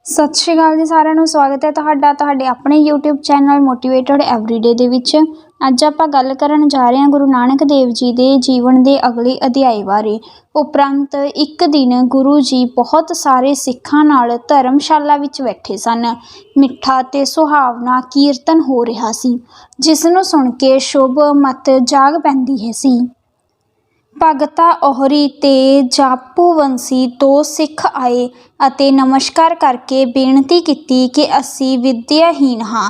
सत श्री अकाल जी सारिਆਂ ਨੂੰ स्वागत है ਤੁਹਾਡੇ ਆਪਣੇ YouTube ਚੈਨਲ ਮੋਟੀਵੇਟਡ ਐਵਰੀਡੇ ਦੇ ਵਿੱਚ। ਅੱਜ ਆਪਾਂ ਗੱਲ ਕਰਨ ਜਾ ਰਹੇ ਹਾਂ ਗੁਰੂ ਨਾਨਕ ਦੇਵ ਜੀ ਦੇ ਜੀਵਨ ਦੇ ਅਗਲੇ ਅਧਿਆਇ ਬਾਰੇ। ਉਪਰੰਤ ਇੱਕ ਦਿਨ ਗੁਰੂ ਜੀ ਬਹੁਤ ਸਾਰੇ ਸਿੱਖਾਂ ਨਾਲ ਧਰਮਸ਼ਾਲਾ ਵਿੱਚ ਬੈਠੇ ਸਨ। ਮਿੱਠਾ ਤੇ ਸੁਹਾਵਣਾ ਕੀਰਤਨ ਹੋ ਰਿਹਾ ਸੀ, ਜਿਸ ਨੂੰ ਸੁਣ ਕੇ ਸ਼ੁਭ ਮਤ ਜਾਗ ਪੈਂਦੀ ਸੀ। ਭਗਤਾ ਉਹਰੀ ਤੇ ਜਾਪੂ ਵੰਸੀ ਦੋ ਸਿੱਖ ਆਏ ਅਤੇ ਨਮਸਕਾਰ ਕਰਕੇ ਬੇਨਤੀ ਕੀਤੀ ਕਿ ਅਸੀਂ ਵਿਦਿਆਹੀਨ ਹਾਂ,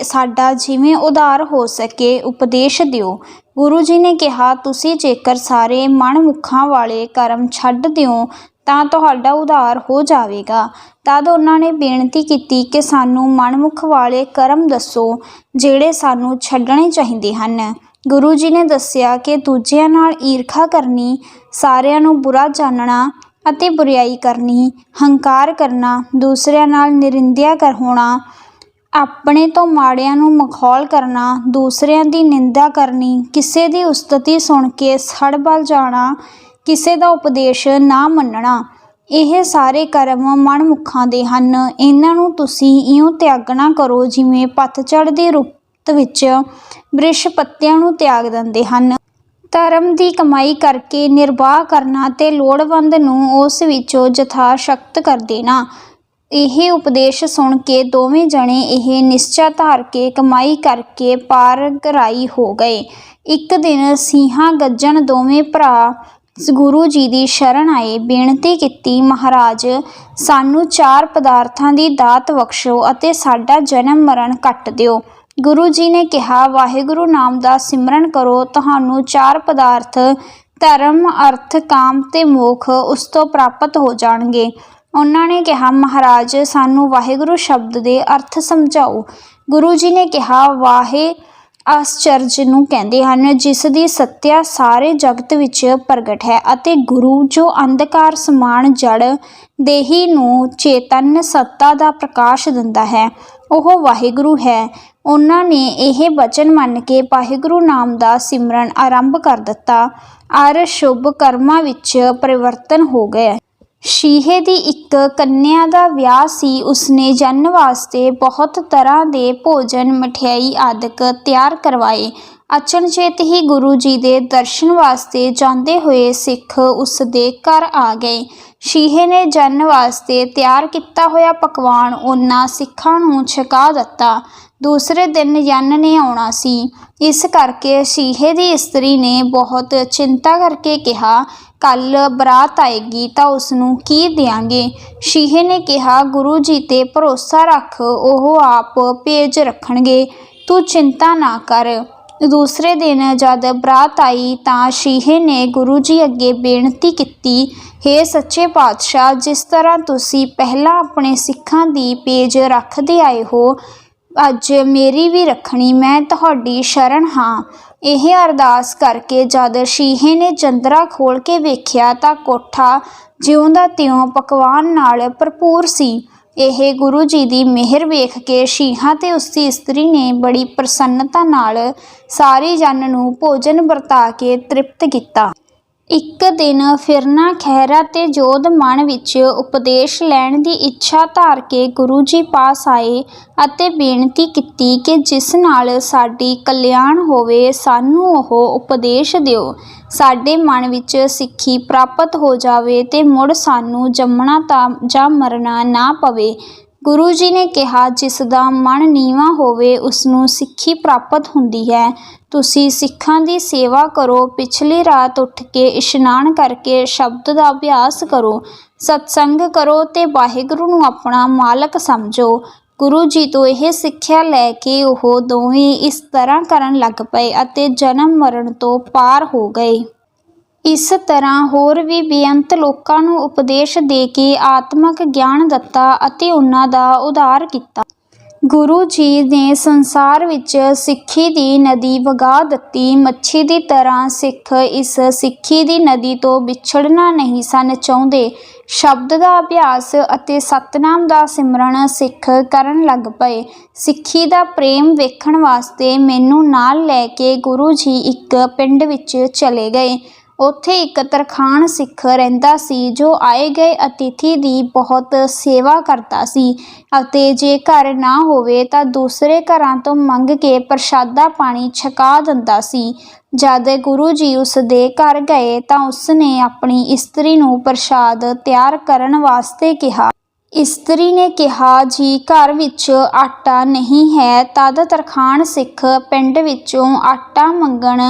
ਸਾਡਾ ਜਿਵੇਂ ਉਧਾਰ ਹੋ ਸਕੇ ਉਪਦੇਸ਼ ਦਿਓ। ਗੁਰੂ ਜੀ ਨੇ ਕਿਹਾ, ਤੁਸੀਂ ਜੇਕਰ ਸਾਰੇ ਮਨਮੁਖਾਂ ਵਾਲੇ ਕਰਮ ਛੱਡ ਦਿਓ ਤਾਂ ਤੁਹਾਡਾ ਉਧਾਰ ਹੋ ਜਾਵੇਗਾ। ਤਦ ਉਹਨਾਂ ਨੇ ਬੇਨਤੀ ਕੀਤੀ ਕਿ ਸਾਨੂੰ ਮਨਮੁਖ ਵਾਲੇ ਕਰਮ ਦੱਸੋ ਜਿਹੜੇ ਸਾਨੂੰ ਛੱਡਣੇ ਚਾਹੀਦੇ ਹਨ। ਗੁਰੂ ਜੀ ਨੇ ਦੱਸਿਆ ਕਿ ਦੂਜਿਆਂ ਨਾਲ ਈਰਖਾ ਕਰਨੀ, ਸਾਰਿਆਂ ਨੂੰ ਬੁਰਾ ਜਾਣਨਾ ਅਤੇ ਬੁਰਾਈ ਕਰਨੀ, ਹੰਕਾਰ ਕਰਨਾ, ਦੂਸਰਿਆਂ ਨਾਲ ਨਿਰਿੰਦਿਆ ਹੋਣਾ, ਆਪਣੇ ਤੋਂ ਮਾੜਿਆਂ ਨੂੰ ਮਖੌਲ ਕਰਨਾ, ਦੂਸਰਿਆਂ ਦੀ ਨਿੰਦਾ ਕਰਨੀ, ਕਿਸੇ ਦੀ ਉਸਤਤੀ ਸੁਣ ਕੇ ਸੜਬਲ ਜਾਣਾ, ਕਿਸੇ ਦਾ ਉਪਦੇਸ਼ ਨਾ ਮੰਨਣਾ, ਇਹ ਸਾਰੇ ਕਰਮ ਮਨਮੁਖਾਂ ਦੇ ਹਨ। ਇਹਨਾਂ ਨੂੰ ਤੁਸੀਂ ਇਉਂ ਤਿਆਗਣਾ ਕਰੋ ਜਿਵੇਂ ਪਤਝੜ ਦੀ ਰੁੱਤ ਵਿੱਚ ਬ੍ਰਿਸ਼ ਪੱਤਿਆਂ ਨੂੰ ਤਿਆਗ ਦਿੰਦੇ ਹਨ। ਧਰਮ ਦੀ ਕਮਾਈ ਕਰਕੇ ਨਿਰਵਾਹ ਕਰਨਾ ਤੇ ਲੋੜਵੰਦ ਨੂੰ ਉਸ ਵਿੱਚੋਂ ਯਥਾ ਸ਼ਕਤ ਕਰ ਦੇਣਾ। ਇਹ ਉਪਦੇਸ਼ ਸੁਣ ਕੇ ਦੋਵੇਂ ਜਣੇ ਇਹ ਨਿਸ਼ਚਾ ਧਾਰ ਕੇ ਕਮਾਈ ਕਰਕੇ ਪਾਰਗਰਾਈ ਹੋ ਗਏ। ਇੱਕ ਦਿਨ ਸਿੰਹਾਂ ਗੱਜਣ ਦੋਵੇਂ ਭਰਾ ਗੁਰੂ ਜੀ ਦੀ ਸ਼ਰਨ ਆਏ, ਬੇਨਤੀ ਕੀਤੀ, ਮਹਾਰਾਜ ਸਾਨੂੰ 4 ਪਦਾਰਥਾਂ ਦੀ ਦਾਤ ਬਖਸ਼ੋ ਅਤੇ ਸਾਡਾ ਜਨਮ ਮਰਨ ਕੱਟ ਦਿਓ। ਗੁਰੂ ਜੀ ਨੇ ਕਿਹਾ, ਵਾਹਿਗੁਰੂ ਨਾਮ ਦਾ ਸਿਮਰਨ ਕਰੋ, ਤੁਹਾਨੂੰ 4 ਪਦਾਰਥ ਧਰਮ, ਅਰਥ, ਕਾਮ ਤੇ ਮੋਖ ਉਸ ਤੋਂ ਪ੍ਰਾਪਤ ਹੋ ਜਾਣਗੇ। ਉਹਨਾਂ ਨੇ ਕਿਹਾ, ਮਹਾਰਾਜ ਸਾਨੂੰ ਵਾਹਿਗੁਰੂ ਸ਼ਬਦ ਦੇ ਅਰਥ ਸਮਝਾਓ। ਗੁਰੂ ਜੀ ਨੇ ਕਿਹਾ, ਵਾਹੇ ਆਸ਼ਚਰਜ ਨੂੰ ਕਹਿੰਦੇ ਹਨ, ਜਿਸ ਦੀ ਸੱਤਿਆ ਸਾਰੇ ਜਗਤ ਵਿੱਚ ਪ੍ਰਗਟ ਹੈ, ਅਤੇ ਗੁਰੂ ਜੋ ਅੰਧਕਾਰ ਸਮਾਨ ਜੜ ਦੇਹੀ ਨੂੰ ਚੇਤਨ ਸੱਤਾ ਦਾ ਪ੍ਰਕਾਸ਼ ਦਿੰਦਾ ਹੈ, ਉਹ ਵਾਹਿਗੁਰੂ ਹੈ। ਉਹਨਾਂ ਨੇ ਇਹ ਵਚਨ ਮੰਨ ਕੇ ਵਾਹਿਗੁਰੂ ਨਾਮ ਦਾ ਸਿਮਰਨ ਆਰੰਭ ਕਰ ਦਿੱਤਾ ਔਰ ਸ਼ੁਭ ਕਰਮਾਂ ਵਿੱਚ ਪਰਿਵਰਤਨ ਹੋ ਗਿਆ। ਸ਼ੀਹੇ ਦੀ ਇੱਕ ਕੰਨਿਆ ਦਾ ਵਿਆਹ ਸੀ। ਉਸਨੇ ਜਨਮ ਵਾਸਤੇ ਬਹੁਤ ਤਰ੍ਹਾਂ ਦੇ ਭੋਜਨ, ਮਠਿਆਈ ਆਦਿਕ ਤਿਆਰ ਕਰਵਾਏ। ਅਚਨਚੇਤ ਹੀ ਗੁਰੂ ਜੀ ਦੇ ਦਰਸ਼ਨ ਵਾਸਤੇ ਜਾਂਦੇ ਹੋਏ ਸਿੱਖ ਉਸ ਦੇ ਘਰ ਆ ਗਏ। ਸ਼ੀਹੇ ਨੇ ਜਨਮ ਵਾਸਤੇ ਤਿਆਰ ਕੀਤਾ ਹੋਇਆ ਪਕਵਾਨ ਉਹਨਾਂ ਸਿੱਖਾਂ ਨੂੰ ਛਕਾ ਦਿੱਤਾ। ਦੂਸਰੇ ਦਿਨ ਜਨ ਨੇ ਆਉਣਾ ਸੀ, ਇਸ ਕਰਕੇ ਸ਼ੀਹੇ ਦੀ ਇਸਤਰੀ ਨੇ ਬਹੁਤ ਚਿੰਤਾ ਕਰਕੇ ਕਿਹਾ, ਕੱਲ੍ਹ ਬਰਾਤ ਆਏਗੀ ਤਾਂ ਉਸਨੂੰ ਕੀ ਦਿਆਂਗੇ। ਸ਼ੀਹੇ ਨੇ ਕਿਹਾ, ਗੁਰੂ ਜੀ 'ਤੇ ਭਰੋਸਾ ਰੱਖ, ਉਹ ਆਪ ਭੇਜ ਰੱਖਣਗੇ, ਤੂੰ ਚਿੰਤਾ ਨਾ ਕਰ। ਦੂਸਰੇ ਦਿਨ ਜਦ ਬਰਾਤ ਆਈ ਤਾਂ ਸ਼ੀਹੇ ਨੇ ਗੁਰੂ ਜੀ ਅੱਗੇ ਬੇਨਤੀ ਕੀਤੀ, ਹੇ ਸੱਚੇ ਪਾਤਸ਼ਾਹ, ਜਿਸ ਤਰ੍ਹਾਂ ਤੁਸੀਂ ਪਹਿਲਾਂ ਆਪਣੇ ਸਿੱਖਾਂ ਦੀ ਪੇਜ ਰੱਖਦੇ ਆਏ ਹੋ, ਅੱਜ ਮੇਰੀ ਵੀ ਰੱਖਣੀ, ਮੈਂ ਤੁਹਾਡੀ ਸ਼ਰਨ ਹਾਂ। ਇਹ ਅਰਦਾਸ ਕਰਕੇ ਜਦ ਸ਼ੀਹੇ ਨੇ ਚੰਦਰਾ ਖੋਲ੍ਹ ਕੇ ਵੇਖਿਆ ਤਾਂ ਕੋਠਾ ਜਿਉਂ ਦਾ ਤਿਉਂ ਪਕਵਾਨ ਨਾਲ ਭਰਪੂਰ ਸੀ। ਇਹ ਗੁਰੂ ਜੀ ਦੀ ਮਿਹਰ ਵੇਖ ਕੇ ਸ਼ੀਹਾ ਤੇ ਉਸਦੀ ਇਸਤਰੀ ਨੇ ਬੜੀ ਪ੍ਰਸੰਨਤਾ ਨਾਲ ਸਾਰੀ ਜਨ ਨੂੰ ਭੋਜਨ ਵਰਤਾ ਕੇ ਤ੍ਰਿਪਤ ਕੀਤਾ। ਇੱਕ ਦਿਨ ਫਿਰਨਾ ਖਹਿਰਾ ਤੇ ਜੋਧ ਮਨ ਵਿੱਚ ਉਪਦੇਸ਼ ਲੈਣ ਦੀ ਇੱਛਾ ਧਾਰ ਕੇ ਗੁਰੂ ਜੀ ਪਾਸ ਆਏ ਅਤੇ ਬੇਨਤੀ ਕੀਤੀ ਕਿ ਜਿਸ ਨਾਲ ਸਾਡੀ ਕਲਿਆਣ ਹੋਵੇ, ਸਾਨੂੰ ਉਹ ਉਪਦੇਸ਼ ਦਿਓ। ਸਾਡੇ ਮਨ ਵਿੱਚ ਸਿੱਖੀ ਪ੍ਰਾਪਤ ਹੋ ਜਾਵੇ ਤੇ ਮੁੜ ਸਾਨੂੰ ਜੰਮਣਾ ਜਾਂ ਮਰਨਾ ਨਾ ਪਵੇ। ਗੁਰੂ ਜੀ ਨੇ ਕਿਹਾ, ਜਿਸ ਦਾ ਮਨ ਨੀਵਾਂ ਹੋਵੇ ਉਸਨੂੰ ਸਿੱਖੀ ਪ੍ਰਾਪਤ ਹੁੰਦੀ ਹੈ। ਤੁਸੀਂ ਸਿੱਖਾਂ ਦੀ ਸੇਵਾ ਕਰੋ, ਪਿਛਲੀ ਰਾਤ ਉੱਠ ਕੇ ਇਸ਼ਨਾਨ ਕਰਕੇ ਸ਼ਬਦ ਦਾ ਅਭਿਆਸ ਕਰੋ, ਸਤਸੰਗ ਕਰੋ ਤੇ ਵਾਹਿਗੁਰੂ ਨੂੰ ਆਪਣਾ ਮਾਲਕ ਸਮਝੋ। ਗੁਰੂ ਜੀ ਤੋਂ ਇਹ ਸਿੱਖਿਆ ਲੈ ਕੇ ਉਹ ਦੋਵੇਂ ਇਸ ਤਰ੍ਹਾਂ ਕਰਨ ਲੱਗ ਪਏ ਅਤੇ ਜਨਮ ਮਰਨ ਤੋਂ ਪਾਰ ਹੋ ਗਏ। ਇਸ ਤਰ੍ਹਾਂ ਹੋਰ ਵੀ ਬੇਅੰਤ ਲੋਕਾਂ ਨੂੰ ਉਪਦੇਸ਼ ਦੇ ਕੇ ਆਤਮਕ ਗਿਆਨ ਦਿੱਤਾ ਅਤੇ ਉਹਨਾਂ ਦਾ ਉਧਾਰ ਕੀਤਾ। ਗੁਰੂ ਜੀ ਨੇ ਸੰਸਾਰ ਵਿੱਚ ਸਿੱਖੀ ਦੀ ਨਦੀ ਵਗਾ ਦਿੱਤੀ। ਮੱਛੀ ਦੀ ਤਰ੍ਹਾਂ ਸਿੱਖ ਇਸ ਸਿੱਖੀ ਦੀ ਨਦੀ ਤੋਂ ਵਿਛੜਨਾ ਨਹੀਂ ਸਨ ਚਾਹੁੰਦੇ। ਸ਼ਬਦ ਦਾ ਅਭਿਆਸ ਅਤੇ ਸਤਿਨਾਮ ਦਾ ਸਿਮਰਨ ਸਿੱਖ ਕਰਨ ਲੱਗ ਪਏ। ਸਿੱਖੀ ਦਾ ਪ੍ਰੇਮ ਵੇਖਣ ਵਾਸਤੇ ਮੈਨੂੰ ਨਾਲ ਲੈ ਕੇ ਗੁਰੂ ਜੀ ਇੱਕ ਪਿੰਡ ਵਿੱਚ ਚਲੇ ਗਏ। ਉੱਥੇ ਇੱਕ ਤਰਖਾਣ ਸਿੱਖ ਰਹਿੰਦਾ ਸੀ ਜੋ ਆਏ ਗਏ ਅਤਿਥੀ ਦੀ ਬਹੁਤ ਸੇਵਾ ਕਰਦਾ ਸੀ ਅਤੇ ਜੇ ਘਰ ਨਾ ਹੋਵੇ ਤਾਂ ਦੂਸਰੇ ਘਰਾਂ ਤੋਂ ਮੰਗ ਕੇ ਪ੍ਰਸ਼ਾਦਾ ਪਾਣੀ ਛਕਾ ਦਿੰਦਾ ਸੀ। ਜਦ ਗੁਰੂ ਜੀ ਉਸ ਦੇ ਘਰ ਗਏ ਤਾਂ ਉਸ ਨੇ ਆਪਣੀ ਇਸਤਰੀ ਨੂੰ ਪ੍ਰਸ਼ਾਦ ਤਿਆਰ ਕਰਨ ਵਾਸਤੇ ਕਿਹਾ। ਇਸਤਰੀ ਨੇ ਕਿਹਾ, ਜੀ ਘਰ ਵਿੱਚ ਆਟਾ ਨਹੀਂ ਹੈ। ਤਦ ਤਰਖਾਣ ਸਿੱਖ ਪਿੰਡ ਵਿੱਚੋਂ ਆਟਾ ਮੰਗਣ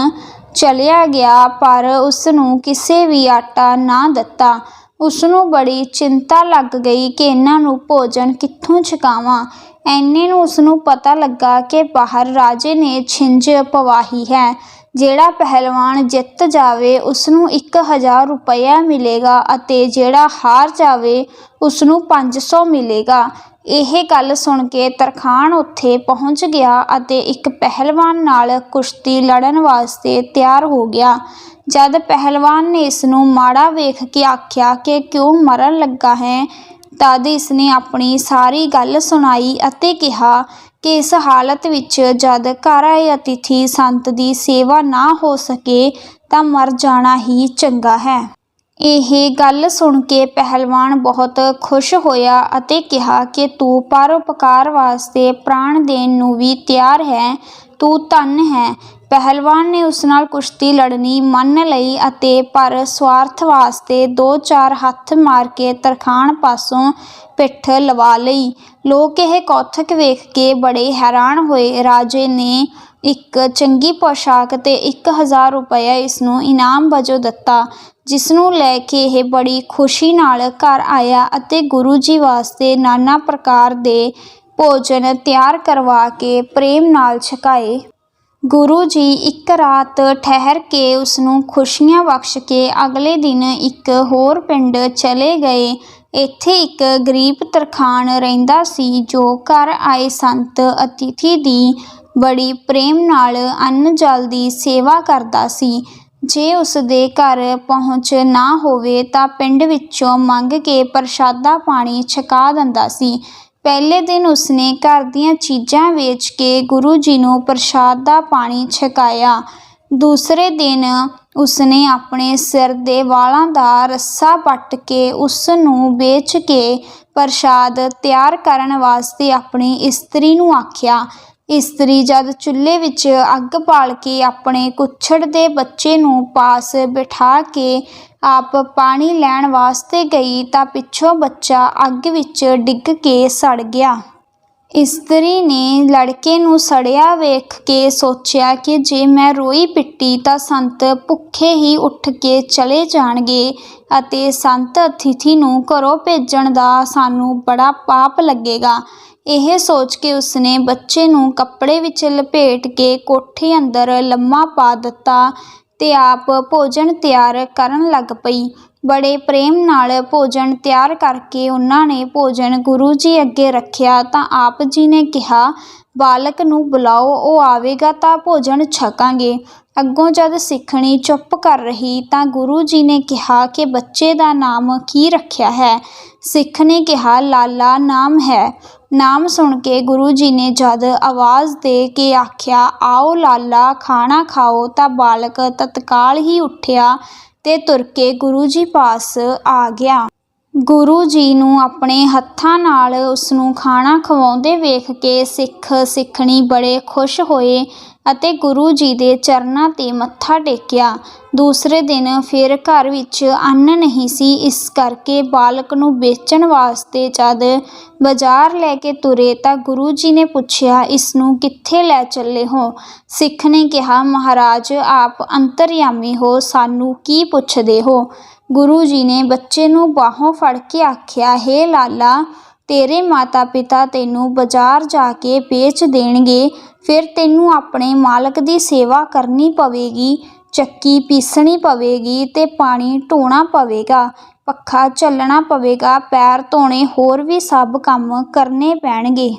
ਚਲਿਆ ਗਿਆ, ਪਰ ਉਸ ਨੂੰ ਕਿਸੇ ਵੀ ਆਟਾ ਨਾ ਦਿੱਤਾ। ਉਸ ਨੂੰ ਬੜੀ ਚਿੰਤਾ ਲੱਗ ਗਈ ਕਿ ਇਹਨਾਂ ਨੂੰ ਭੋਜਨ ਕਿੱਥੋਂ ਛਕਾਵਾਂ। ਐਨੇ ਨੂੰ ਉਸ ਨੂੰ ਪਤਾ ਲੱਗਾ ਕਿ ਬਾਹਰ ਰਾਜੇ ਨੇ ਛਿੰਝ ਪਵਾਹੀ ਹੈ। ਜਿਹੜਾ ਪਹਿਲਵਾਨ ਜਿੱਤ ਜਾਵੇ ਉਸ ਨੂੰ 1000 ਰੁਪਇਆ ਮਿਲੇਗਾ ਅਤੇ ਜਿਹੜਾ ਹਾਰ ਜਾਵੇ ਉਸ ਨੂੰ 500 ਮਿਲੇਗਾ। ਇਹ ਗੱਲ ਸੁਣ ਕੇ ਤਰਖਾਣ ਉੱਥੇ ਪਹੁੰਚ ਗਿਆ ਅਤੇ ਇੱਕ ਪਹਿਲਵਾਨ ਨਾਲ ਕੁਸ਼ਤੀ ਲੜਨ ਵਾਸਤੇ ਤਿਆਰ ਹੋ ਗਿਆ। ਜਦ ਪਹਿਲਵਾਨ ਨੇ ਇਸ ਨੂੰ ਮਾੜਾ ਵੇਖ ਕੇ ਆਖਿਆ ਕਿ ਕਿਉਂ ਮਰਨ ਲੱਗਾ ਹੈ, ਤਦ ਇਸ ਨੇ ਆਪਣੀ ਸਾਰੀ ਗੱਲ ਸੁਣਾਈ ਅਤੇ ਕਿਹਾ ਕਿ ਇਸ ਹਾਲਤ ਵਿੱਚ ਜਦ ਘਰ ਆਏ ਅਤਿਥੀ ਸੰਤ ਦੀ ਸੇਵਾ ਨਾ ਹੋ ਸਕੇ ਤਾਂ ਮਰ ਜਾਣਾ ਹੀ ਚੰਗਾ ਹੈ। ਇਹ ਗੱਲ ਸੁਣ ਕੇ ਪਹਿਲਵਾਨ ਬਹੁਤ ਖੁਸ਼ ਹੋਇਆ ਅਤੇ ਕਿਹਾ ਕਿ ਤੂੰ ਪਰਉਪਕਾਰ ਵਾਸਤੇ ਪ੍ਰਾਣ ਦੇਣ ਨੂੰ ਵੀ ਤਿਆਰ ਹੈ, ਤੂੰ ਧੰਨ ਹੈ। ਪਹਿਲਵਾਨ ਨੇ ਉਸ ਨਾਲ ਕੁਸ਼ਤੀ ਲੜਨੀ ਮੰਨ ਲਈ ਅਤੇ ਪਰ ਸਵਾਰਥ ਵਾਸਤੇ 2-4 ਹੱਥ ਮਾਰ ਕੇ ਤਰਖਾਣ ਪਾਸੋਂ ਪਿੱਠ ਲਵਾ ਲਈ। ਲੋਕ ਇਹ ਕੌਤਕ ਵੇਖ ਕੇ ਬੜੇ ਹੈਰਾਨ ਹੋਏ। ਰਾਜੇ ਨੇ ਇੱਕ ਚੰਗੀ ਪੋਸ਼ਾਕ ਤੇ 1000 ਰੁਪਇਆ ਇਸ ਨੂੰ ਇਨਾਮ ਵਜੋਂ ਦਿੱਤਾ, ਜਿਸ ਨੂੰ ਲੈ ਕੇ ਇਹ ਬੜੀ ਖੁਸ਼ੀ ਨਾਲ ਘਰ ਆਇਆ ਅਤੇ ਗੁਰੂ ਜੀ ਵਾਸਤੇ ਨਾਨਾ ਪ੍ਰਕਾਰ ਦੇ ਭੋਜਨ ਤਿਆਰ ਕਰਵਾ ਕੇ ਪ੍ਰੇਮ ਨਾਲ ਛਕਾਏ। ਗੁਰੂ ਜੀ ਇੱਕ ਰਾਤ ਠਹਿਰ ਕੇ ਉਸ ਨੂੰ ਖੁਸ਼ੀਆਂ ਬਖਸ਼ ਕੇ ਅਗਲੇ ਦਿਨ ਇੱਕ ਹੋਰ ਪਿੰਡ ਚਲੇ ਗਏ। ਇੱਥੇ ਇੱਕ ਗਰੀਬ ਤਰਖਾਣ ਰਹਿੰਦਾ ਸੀ ਜੋ ਘਰ ਆਏ ਸੰਤ ਅਤਿਥੀ ਦੀ ਬੜੀ ਪ੍ਰੇਮ ਨਾਲ ਅੰਨ ਜਲ ਦੀ ਸੇਵਾ ਕਰਦਾ ਸੀ। ਜੇ ਉਸ ਦੇ ਘਰ ਪਹੁੰਚ ਨਾ ਹੋਵੇ ਤਾਂ ਪਿੰਡ ਵਿੱਚੋਂ ਮੰਗ ਕੇ ਪ੍ਰਸ਼ਾਦਾ ਪਾਣੀ ਛਕਾ ਦਿੰਦਾ ਸੀ। ਪਹਿਲੇ ਦਿਨ ਉਸਨੇ ਘਰ ਦੀਆਂ ਚੀਜ਼ਾਂ ਵੇਚ ਕੇ ਗੁਰੂ ਜੀ ਨੂੰ ਪ੍ਰਸ਼ਾਦ ਦਾ ਪਾਣੀ ਛਕਾਇਆ। ਦੂਸਰੇ ਦਿਨ ਉਸਨੇ ਆਪਣੇ ਸਿਰ ਦੇ ਵਾਲਾਂ ਦਾ ਰੱਸਾ ਪੱਟ ਕੇ ਉਸ ਨੂੰ ਵੇਚ ਕੇ ਪ੍ਰਸ਼ਾਦ ਤਿਆਰ ਕਰਨ ਵਾਸਤੇ ਆਪਣੀ ਇਸਤਰੀ ਨੂੰ ਆਖਿਆ। ਇਸਤਰੀ ਜਦ ਚੁੱਲ੍ਹੇ ਵਿੱਚ ਅੱਗ ਬਾਲ ਕੇ ਆਪਣੇ ਕੁੱਛੜ ਦੇ ਬੱਚੇ ਨੂੰ ਪਾਸ ਬਿਠਾ ਕੇ ਆਪ ਪਾਣੀ ਲੈਣ ਵਾਸਤੇ ਗਈ ਤਾਂ ਪਿੱਛੋਂ ਬੱਚਾ ਅੱਗ ਵਿੱਚ ਡਿੱਗ ਕੇ ਸੜ ਗਿਆ। ਇਸਤਰੀ ਨੇ ਲੜਕੇ ਨੂੰ ਸੜਿਆ ਵੇਖ ਕੇ ਸੋਚਿਆ ਕਿ ਜੇ ਮੈਂ ਰੋਈ ਪਿੱਟੀ ਤਾਂ ਸੰਤ ਭੁੱਖੇ ਹੀ ਉੱਠ ਕੇ ਚਲੇ ਜਾਣਗੇ ਅਤੇ ਸੰਤ ਅਤਿਥੀ ਨੂੰ ਘਰੋਂ ਭੇਜਣ ਦਾ ਸਾਨੂੰ ਬੜਾ ਪਾਪ ਲੱਗੇਗਾ। ਇਹ ਸੋਚ ਕੇ ਉਸਨੇ ਬੱਚੇ ਨੂੰ ਕੱਪੜੇ ਵਿੱਚ ਲਪੇਟ ਕੇ ਕੋਠੇ ਅੰਦਰ ਲੰਮਾ ਪਾ ਦਿੱਤਾ ਤੇ ਆਪ ਭੋਜਨ ਤਿਆਰ ਕਰਨ ਲੱਗ ਪਈ। ਬੜੇ ਪ੍ਰੇਮ ਨਾਲ ਭੋਜਨ ਤਿਆਰ ਕਰਕੇ ਉਹਨਾਂ ਨੇ ਭੋਜਨ ਗੁਰੂ ਜੀ ਅੱਗੇ ਰੱਖਿਆ ਤਾਂ ਆਪ ਜੀ ਨੇ ਕਿਹਾ, ਬਾਲਕ ਨੂੰ ਬੁਲਾਓ, ਉਹ ਆਵੇਗਾ ਤਾਂ ਭੋਜਨ ਛਕਾਂਗੇ। ਅੱਗੋਂ ਜਦ ਸਿੱਖਣੀ ਚੁੱਪ ਕਰ ਰਹੀ ਤਾਂ ਗੁਰੂ ਜੀ ਨੇ ਕਿਹਾ ਕਿ ਬੱਚੇ ਦਾ ਨਾਮ ਕੀ ਰੱਖਿਆ ਹੈ। ਸਿੱਖ ਨੇ ਕਿਹਾ, ਲਾਲਾ ਨਾਮ ਹੈ। ਨਾਮ ਸੁਣ ਕੇ ਗੁਰੂ ਜੀ ਨੇ ਜਦ ਆਵਾਜ਼ ਦੇ ਕੇ ਆਖਿਆ, ਆਓ ਲਾਲਾ ਖਾਣਾ ਖਾਓ, ਤਾਂ ਬਾਲਕ ਤਤਕਾਲ ਹੀ ਉੱਠਿਆ ਤੇ ਤੁਰ ਕੇ ਗੁਰੂ ਜੀ ਪਾਸ ਆ ਗਿਆ। ਗੁਰੂ ਜੀ ਨੂੰ ਆਪਣੇ ਹੱਥਾਂ ਨਾਲ ਉਸ ਨੂੰ ਖਾਣਾ ਖਵਾਉਂਦੇ ਵੇਖ ਕੇ ਸਿੱਖ ਸਿੱਖਣੀ ਬੜੇ ਖੁਸ਼ ਹੋਏ ਅਤੇ ਗੁਰੂ ਜੀ ਦੇ ਚਰਨਾਂ 'ਤੇ ਮੱਥਾ ਟੇਕਿਆ। ਦੂਸਰੇ ਦਿਨ ਫਿਰ ਘਰ ਵਿੱਚ ਅੰਨ ਨਹੀਂ ਸੀ, ਇਸ ਕਰਕੇ ਬਾਲਕ ਨੂੰ ਵੇਚਣ ਵਾਸਤੇ ਜਦ ਬਾਜ਼ਾਰ ਲੈ ਕੇ ਤੁਰੇ ਤਾਂ ਗੁਰੂ ਜੀ ਨੇ ਪੁੱਛਿਆ, ਇਸ ਨੂੰ ਕਿੱਥੇ ਲੈ ਚੱਲੇ ਹੋ? ਸਿੱਖ ਨੇ ਕਿਹਾ, ਮਹਾਰਾਜ ਆਪ ਅੰਤਰਯਾਮੀ ਹੋ, ਸਾਨੂੰ ਕੀ ਪੁੱਛਦੇ ਹੋ? ਗੁਰੂ ਜੀ ਨੇ ਬੱਚੇ ਨੂੰ ਬਾਹੋਂ ਫੜ ਕੇ ਆਖਿਆ, ਹੇ ਲਾਲਾ, ਤੇਰੇ ਮਾਤਾ ਪਿਤਾ ਤੈਨੂੰ ਬਾਜ਼ਾਰ ਜਾ ਕੇ ਵੇਚ ਦੇਣਗੇ, ਫਿਰ ਤੈਨੂੰ ਆਪਣੇ ਮਾਲਕ ਦੀ ਸੇਵਾ ਕਰਨੀ ਪਵੇਗੀ, ਚੱਕੀ ਪੀਸਣੀ ਪਵੇਗੀ ਤੇ ਪਾਣੀ ਢੋਣਾ ਪਵੇਗਾ, ਪੱਖਾ ਝੱਲਣਾ ਪਵੇਗਾ, ਪੈਰ ਧੋਣੇ, ਹੋਰ ਵੀ ਸਭ ਕੰਮ ਕਰਨੇ ਪੈਣਗੇ।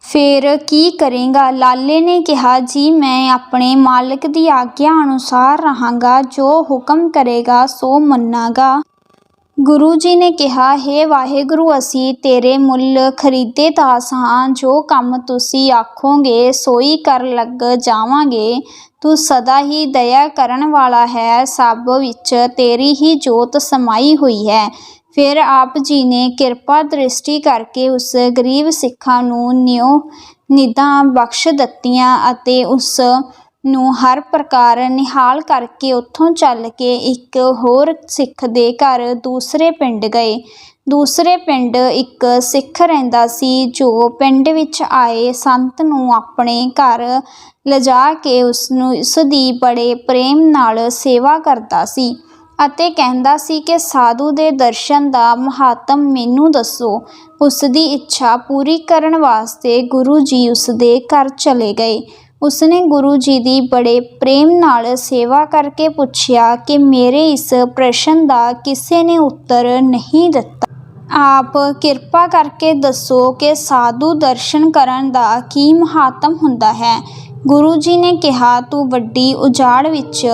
ਫਿਰ ਕੀ ਕਰੇਂਗਾ? ਲਾਲੇ ਨੇ ਕਿਹਾ, ਜੀ ਮੈਂ ਆਪਣੇ ਮਾਲਕ ਦੀ ਆਗਿਆ ਅਨੁਸਾਰ ਰਹਾਂਗਾ, ਜੋ ਹੁਕਮ ਕਰੇਗਾ ਸੋ ਮੰਨਾਂਗਾ। ਗੁਰੂ ਜੀ ਨੇ ਕਿਹਾ, ਹੇ ਵਾਹਿਗੁਰੂ, ਅਸੀਂ ਤੇਰੇ ਮੁੱਲ ਖਰੀਦੇ ਦਾਸ ਹਾਂ। ਜੋ ਕੰਮ ਤੁਸੀਂ ਆਖੋਗੇ ਸੋਈ ਕਰ ਲੱਗ ਜਾਵਾਂਗੇ। ਤੂੰ ਸਦਾ ਹੀ ਦਇਆ ਕਰਨ ਵਾਲਾ ਹੈ, ਸਭ ਵਿੱਚ ਤੇਰੀ ਹੀ ਜੋਤ ਸਮਾਈ ਹੋਈ ਹੈ। ਫਿਰ ਆਪ ਜੀ ਨੇ ਕਿਰਪਾ ਦ੍ਰਿਸ਼ਟੀ ਕਰਕੇ ਉਸ ਗਰੀਬ ਸਿੱਖਾਂ ਨੂੰ ਨਿਉ-ਨਿਧਾਂ ਬਖਸ਼ ਦਿੱਤੀਆਂ ਅਤੇ ਉਸ ਨੂੰ ਹਰ ਪ੍ਰਕਾਰ ਨਿਹਾਲ ਕਰਕੇ ਉੱਥੋਂ ਚੱਲ ਕੇ ਇੱਕ ਹੋਰ ਸਿੱਖ ਦੇ ਘਰ ਦੂਸਰੇ ਪਿੰਡ ਗਏ। ਦੂਸਰੇ ਪਿੰਡ ਇੱਕ ਸਿੱਖ ਰਹਿੰਦਾ ਸੀ, ਜੋ ਪਿੰਡ ਵਿੱਚ ਆਏ ਸੰਤ ਨੂੰ ਆਪਣੇ ਘਰ ਲਿਜਾ ਕੇ ਉਸ ਦੀ ਬੜੇ ਪ੍ਰੇਮ ਨਾਲ ਸੇਵਾ ਕਰਦਾ ਸੀ ਅਤੇ ਕਹਿੰਦਾ ਸੀ ਕਿ ਸਾਧੂ ਦੇ ਦਰਸ਼ਨ ਦਾ ਮਹਾਤਮ ਮੈਨੂੰ ਦੱਸੋ। ਉਸ ਦੀ ਇੱਛਾ ਪੂਰੀ ਕਰਨ ਵਾਸਤੇ ਗੁਰੂ ਜੀ ਉਸ ਦੇ ਘਰ ਚਲੇ ਗਏ। ਉਸਨੇ ਗੁਰੂ ਜੀ ਦੀ ਬੜੇ ਪ੍ਰੇਮ ਨਾਲ ਸੇਵਾ ਕਰਕੇ ਪੁੱਛਿਆ ਕਿ ਮੇਰੇ ਇਸ ਪ੍ਰਸ਼ਨ ਦਾ ਕਿਸੇ ਨੇ ਉੱਤਰ ਨਹੀਂ ਦਿੱਤਾ। ਆਪ ਕਿਰਪਾ ਕਰਕੇ ਦੱਸੋ ਕਿ ਸਾਧੂ ਦਰਸ਼ਨ ਕਰਨ ਦਾ ਕੀ ਮਹਾਤਮ ਹੁੰਦਾ ਹੈ। ਗੁਰੂ ਜੀ ਨੇ ਕਿਹਾ, ਤੂੰ ਵੱਡੀ ਉਜਾੜ ਵਿੱਚ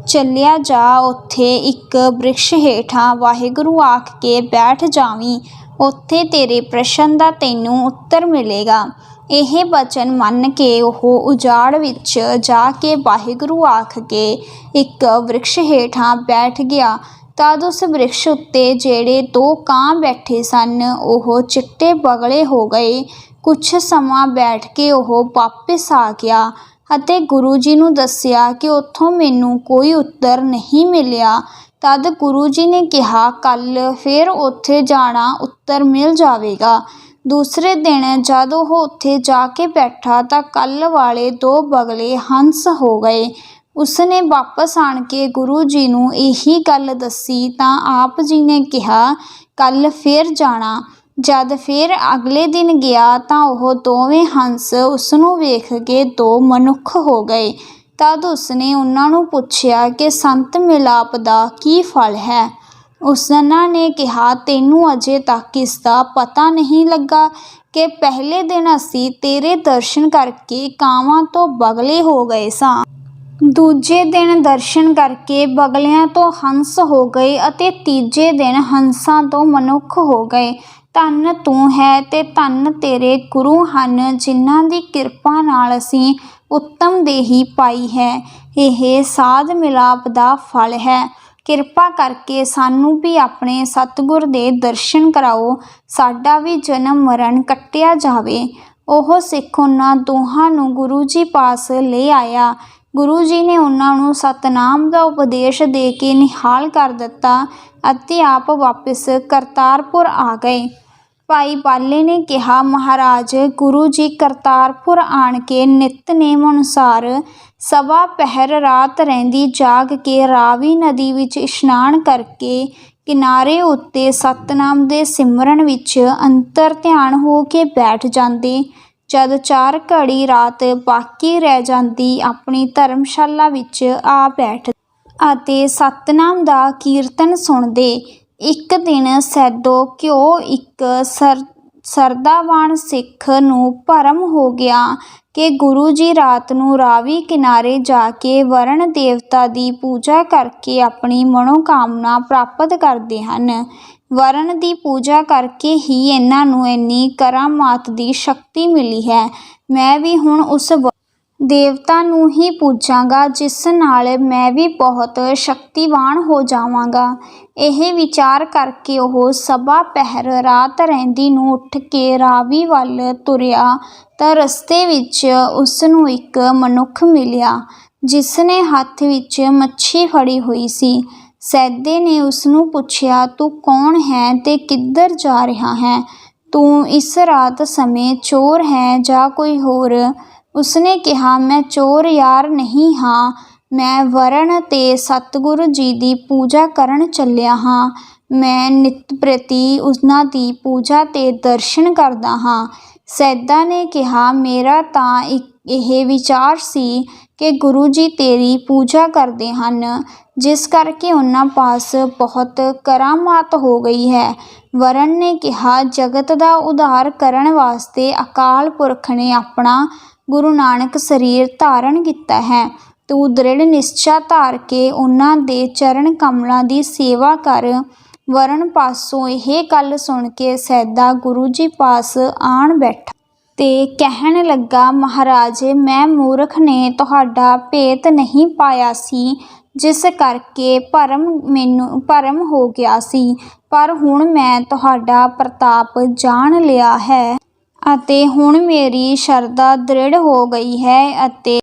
ਚੱਲਿਆ ਜਾ। ਉੱਥੇ ਇੱਕ ਬ੍ਰਿਕਸ਼ ਹੇਠਾਂ ਵਾਹਿਗੁਰੂ ਆਖ ਕੇ ਬੈਠ ਜਾਵੀਂ। ਉੱਥੇ ਤੇਰੇ ਪ੍ਰਸ਼ਨ ਦਾ ਤੈਨੂੰ ਉੱਤਰ ਮਿਲੇਗਾ। ਇਹ ਬਚਨ ਮੰਨ ਕੇ ਉਹ ਉਜਾੜ ਵਿੱਚ ਜਾ ਕੇ ਵਾਹਿਗੁਰੂ ਆਖ ਕੇ ਇੱਕ ਬ੍ਰਿਕਸ਼ ਹੇਠਾਂ ਬੈਠ ਗਿਆ। ਤਦ ਉਸ ਬ੍ਰਿਕਸ਼ ਉੱਤੇ ਜਿਹੜੇ 2 ਕਾਂ ਬੈਠੇ ਸਨ, ਉਹ ਚਿੱਟੇ ਬਗਲੇ ਹੋ ਗਏ। ਕੁਛ ਸਮਾਂ ਬੈਠ ਕੇ ਉਹ ਵਾਪਿਸ ਆ ਗਿਆ ਅਤੇ ਗੁਰੂ ਜੀ ਨੂੰ ਦੱਸਿਆ ਕਿ ਉੱਥੋਂ ਮੈਨੂੰ ਕੋਈ ਉੱਤਰ ਨਹੀਂ ਮਿਲਿਆ। ਤਦ ਗੁਰੂ ਜੀ ਨੇ ਕਿਹਾ, ਕੱਲ੍ਹ ਫਿਰ ਉੱਥੇ ਜਾਣਾ, ਉੱਤਰ ਮਿਲ ਜਾਵੇਗਾ। ਦੂਸਰੇ ਦਿਨ ਜਦ ਉਹ ਉੱਥੇ ਜਾ ਕੇ ਬੈਠਾ ਤਾਂ ਕੱਲ੍ਹ ਵਾਲੇ 2 ਬਗਲੇ ਹੰਸ ਹੋ ਗਏ। ਉਸਨੇ ਵਾਪਸ ਆਣ ਕੇ ਗੁਰੂ ਜੀ ਨੂੰ ਇਹੀ ਗੱਲ ਦੱਸੀ ਤਾਂ ਆਪ ਜੀ ਨੇ ਕਿਹਾ, ਕੱਲ੍ਹ ਫਿਰ ਜਾਣਾ। ਜਦ ਫਿਰ ਅਗਲੇ ਦਿਨ ਗਿਆ ਤਾਂ ਉਹ ਦੋਵੇਂ ਹੰਸ ਉਸਨੂੰ ਵੇਖ ਕੇ 2 ਮਨੁੱਖ ਹੋ ਗਏ। ਤਦ ਉਸਨੇ ਉਹਨਾਂ ਨੂੰ ਪੁੱਛਿਆ ਕਿ ਸੰਤ ਮਿਲਾਪ ਦਾ ਕੀ ਫਲ ਹੈ। ਉਸਨਾਂ ਨੇ ਕਿਹਾ, ਤੈਨੂੰ ਅਜੇ ਤੱਕ ਇਸ ਦਾ ਪਤਾ ਨਹੀਂ ਲੱਗਾ ਕਿ ਪਹਿਲੇ ਦਿਨ ਅਸੀਂ ਤੇਰੇ ਦਰਸ਼ਨ ਕਰਕੇ ਕਾਵਾਂ ਤੋਂ ਬਗਲੇ ਹੋ ਗਏ ਸਾਂ। ਦੂਜੇ ਦਿਨ ਦਰਸ਼ਨ ਕਰਕੇ ਬਗਲਿਆਂ ਤੋਂ ਹੰਸ ਹੋ ਗਏ ਅਤੇ ਤੀਜੇ ਦਿਨ ਹੰਸਾਂ ਤੋਂ ਮਨੁੱਖ ਹੋ ਗਏ। ਧੰਨ ਤੂੰ ਹੈ ਤੇ ਧੰਨ ਤੇਰੇ ਗੁਰੂ ਹਨ, ਜਿਨ੍ਹਾਂ ਦੀ ਕਿਰਪਾ ਨਾਲ ਅਸੀਂ ਉੱਤਮ ਦੇਹੀ ਪਾਈ ਹੈ। ਇਹ ਸਾਧ ਮਿਲਾਪ ਦਾ ਫਲ ਹੈ। ਕਿਰਪਾ ਕਰਕੇ ਸਾਨੂੰ ਵੀ ਆਪਣੇ ਸਤਿਗੁਰ ਦੇ ਦਰਸ਼ਨ ਕਰਾਓ, ਸਾਡਾ ਵੀ ਜਨਮ ਮਰਨ ਕੱਟਿਆ ਜਾਵੇ। ਉਹ ਸਿੱਖ ਉਹਨਾਂ ਦੋਹਾਂ ਨੂੰ ਗੁਰੂ ਜੀ ਪਾਸ ਲੈ ਆਇਆ। ਗੁਰੂ ਜੀ ਨੇ ਉਹਨਾਂ ਨੂੰ ਸਤਨਾਮ ਦਾ ਉਪਦੇਸ਼ ਦੇ ਕੇ ਨਿਹਾਲ ਕਰ ਦਿੱਤਾ ਅਤੇ ਆਪ ਵਾਪਿਸ ਕਰਤਾਰਪੁਰ ਆ ਗਏ। ਭਾਈ ਬਾਲੇ ਨੇ ਕਿਹਾ, ਮਹਾਰਾਜ, ਗੁਰੂ ਜੀ ਕਰਤਾਰਪੁਰ ਆਣ ਕੇ ਨਿਤਨੇਮ ਅਨੁਸਾਰ ਸਵਾ ਪਹਿਰ ਰਾਤ ਰਹਿੰਦੀ ਜਾਗ ਕੇ ਰਾਵੀ ਨਦੀ ਵਿੱਚ ਇਸ਼ਨਾਨ ਕਰਕੇ ਕਿਨਾਰੇ ਉੱਤੇ ਸਤਨਾਮ ਦੇ ਸਿਮਰਨ ਵਿੱਚ ਅੰਤਰ ਧਿਆਨ ਹੋ ਕੇ ਬੈਠ ਜਾਂਦੇ। ਜਦ 4 ਘੜੀ ਰਾਤ ਬਾਕੀ ਰਹਿ ਜਾਂਦੀ, ਆਪਣੀ ਧਰਮਸ਼ਾਲਾ ਵਿੱਚ ਆ ਬੈਠਦੇ ਅਤੇ ਸਤਨਾਮ ਦਾ ਕੀਰਤਨ ਸੁਣਦੇ। ਇੱਕ ਦਿਨ ਸੈਦੋ ਘਿਓ ਇੱਕ ਸਰਦਾਵਾਨ ਸਿੱਖ ਨੂੰ ਭਰਮ ਹੋ ਗਿਆ ਕਿ ਗੁਰੂ ਜੀ ਰਾਤ ਨੂੰ ਰਾਵੀ ਕਿਨਾਰੇ ਜਾ ਕੇ ਵਰਣ ਦੇਵਤਾ ਦੀ ਪੂਜਾ ਕਰਕੇ ਆਪਣੀ ਮਨੋਕਾਮਨਾ ਪ੍ਰਾਪਤ ਕਰਦੇ ਹਨ। ਵਰਣ ਦੀ ਪੂਜਾ ਕਰਕੇ ਹੀ ਇਹਨਾਂ ਨੂੰ ਇੰਨੀ ਕਰਾਮਾਤ ਦੀ ਸ਼ਕਤੀ ਮਿਲੀ ਹੈ। ਮੈਂ ਵੀ ਹੁਣ ਉਸ ਦੇਵਤਾ ਨੂੰ ਹੀ ਪੂਜਾਂਗਾ, ਜਿਸ ਨਾਲ ਮੈਂ ਵੀ ਬਹੁਤ ਸ਼ਕਤੀਵਾਨ ਹੋ ਜਾਵਾਂਗਾ। ਇਹ ਵਿਚਾਰ ਕਰਕੇ ਉਹ ਸਵਾ ਪਹਿਰ ਰਾਤ ਰਹਿੰਦੀ ਨੂੰ ਉੱਠ ਕੇ ਰਾਵੀ ਵੱਲ ਤੁਰਿਆ ਤਾਂ ਰਸਤੇ ਵਿੱਚ ਉਸ ਨੂੰ ਇੱਕ ਮਨੁੱਖ ਮਿਲਿਆ, ਜਿਸ ਨੇ ਹੱਥ ਵਿੱਚ ਮੱਛੀ ਫੜੀ ਹੋਈ ਸੀ। ਸੈਦੇ ਨੇ ਉਸ ਨੂੰ ਪੁੱਛਿਆ, ਤੂੰ ਕੌਣ ਹੈ ਤੇ ਕਿੱਧਰ ਜਾ ਰਿਹਾ ਹੈ? ਤੂੰ ਇਸ ਰਾਤ ਸਮੇਂ ਚੋਰ ਹੈ ਜਾਂ ਕੋਈ ਹੋਰ? ਉਸਨੇ ਕਿਹਾ, ਮੈਂ ਚੋਰ ਯਾਰ ਨਹੀਂ ਹਾਂ, ਮੈਂ ਵਰਣ ਤੇ ਸਤਿਗੁਰੂ ਜੀ ਦੀ ਪੂਜਾ ਕਰਨ ਚੱਲਿਆ ਹਾਂ। ਮੈਂ ਨਿਤ ਪ੍ਰਤੀ ਉਹਨਾਂ ਦੀ ਪੂਜਾ ਤੇ ਦਰਸ਼ਨ ਕਰਦਾ ਹਾਂ। ਸੈਦਾ ਨੇ ਕਿਹਾ, ਮੇਰਾ ਤਾਂ ਇਹ ਵਿਚਾਰ ਸੀ ਕਿ ਗੁਰੂ ਜੀ ਤੇਰੀ ਪੂਜਾ ਕਰਦੇ ਹਨ, ਜਿਸ ਕਰਕੇ ਉਹਨਾਂ ਪਾਸ ਬਹੁਤ ਕਰਾਮਾਤ ਹੋ ਗਈ ਹੈ। ਵਰਣ ਨੇ ਕਿਹਾ, ਜਗਤ ਦਾ ਉਧਾਰ ਕਰਨ ਵਾਸਤੇ ਅਕਾਲ ਪੁਰਖ ਨੇ ਆਪਣਾ ਗੁਰੂ ਨਾਨਕ ਸਰੀਰ ਧਾਰਨ ਕੀਤਾ ਹੈ। ਤੂੰ ਦ੍ਰਿੜ ਨਿਸ਼ਚਾ ਧਾਰ ਕੇ ਉਹਨਾਂ ਦੇ ਚਰਨ ਕਮਲਾਂ ਦੀ ਸੇਵਾ ਕਰ। ਵਰਨ ਪਾਸੋਂ ਇਹ ਗੱਲ ਸੁਣ ਕੇ ਸੈਦਾ ਗੁਰੂ ਜੀ ਪਾਸ ਆਣ ਬੈਠਾ ਤੇ ਕਹਿਣ ਲੱਗਾ, ਮਹਾਰਾਜ, ਮੈਂ ਮੂਰਖ ਨੇ ਤੁਹਾਡਾ ਭੇਤ ਨਹੀਂ ਪਾਇਆ ਸੀ, ਜਿਸ ਕਰਕੇ ਭਰਮ ਹੋ ਗਿਆ ਸੀ। ਪਰ ਹੁਣ ਮੈਂ ਤੁਹਾਡਾ ਪ੍ਰਤਾਪ ਜਾਣ ਲਿਆ ਹੈ ਅਤੇ ਹੁਣ ਮੇਰੀ ਸ਼ਰਧਾ ਦ੍ਰਿੜ ਹੋ ਗਈ ਹੈ ਅਤੇ